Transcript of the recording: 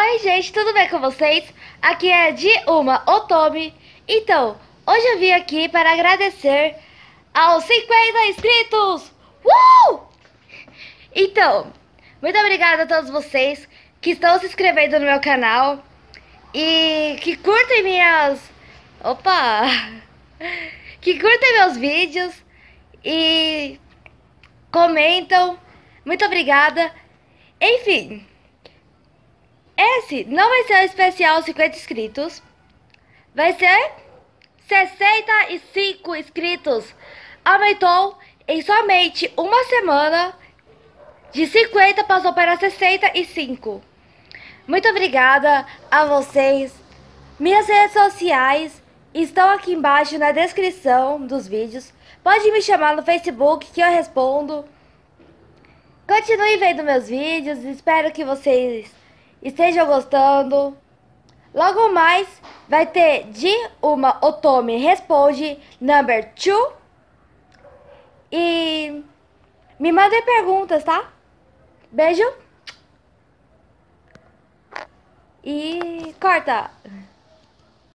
Oi, gente, tudo bem com vocês? Aqui é Dilma Otomi. Então, hoje eu vim aqui para agradecer aos 50 inscritos! Então, muito obrigada a todos vocês que estão se inscrevendo no meu canal e que curtem Opa! Que curtem meus vídeos e comentam. Muito obrigada. Enfim, esse não vai ser o especial 50 inscritos. Vai ser 65 inscritos. Aumentou em somente uma semana. De 50 passou para 65. Muito obrigada a vocês. Minhas redes sociais estão aqui embaixo na descrição dos vídeos. Pode me chamar no Facebook que eu respondo. Continue vendo meus vídeos. Espero que vocês estejam gostando. Logo mais vai ter Dilma Otomi Responde Number 2. E me mandem perguntas, tá? Beijo. E corta.